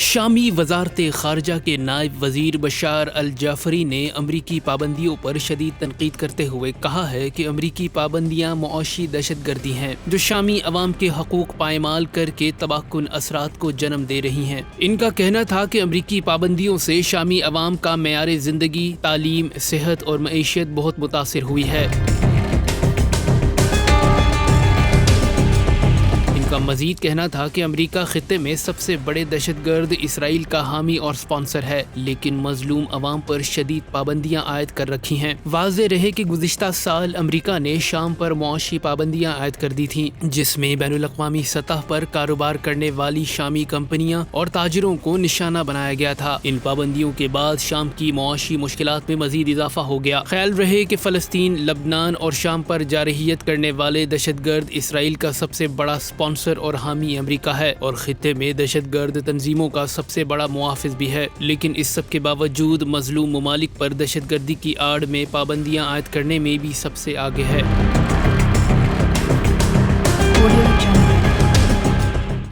شامی وزارت خارجہ کے نائب وزیر بشار الجعفری نے امریکی پابندیوں پر شدید تنقید کرتے ہوئے کہا ہے کہ امریکی پابندیاں معاشی دہشت گردی ہیں جو شامی عوام کے حقوق پائمال کر کے تباہ کن اثرات کو جنم دے رہی ہیں۔ ان کا کہنا تھا کہ امریکی پابندیوں سے شامی عوام کا معیار زندگی، تعلیم، صحت اور معیشت بہت متاثر ہوئی ہے۔ کا مزید کہنا تھا کہ امریکہ خطے میں سب سے بڑے دہشت گرد اسرائیل کا حامی اور سپانسر ہے، لیکن مظلوم عوام پر شدید پابندیاں عائد کر رکھی ہیں۔ واضح رہے کہ گزشتہ سال امریکہ نے شام پر معاشی پابندیاں عائد کر دی تھیں، جس میں بین الاقوامی سطح پر کاروبار کرنے والی شامی کمپنیاں اور تاجروں کو نشانہ بنایا گیا تھا۔ ان پابندیوں کے بعد شام کی معاشی مشکلات میں مزید اضافہ ہو گیا۔ خیال رہے کہ فلسطین، لبنان اور شام پر جارحیت کرنے والے دہشت گرد اسرائیل کا سب سے بڑا سپانسر اور حامی امریکہ ہے اور خطے میں دہشت گرد تنظیموں کا سب سے بڑا محافظ بھی ہے، لیکن اس سب کے باوجود مظلوم ممالک پر دہشت گردی کی آڑ میں پابندیاں عائد کرنے میں بھی سب سے آگے ہے۔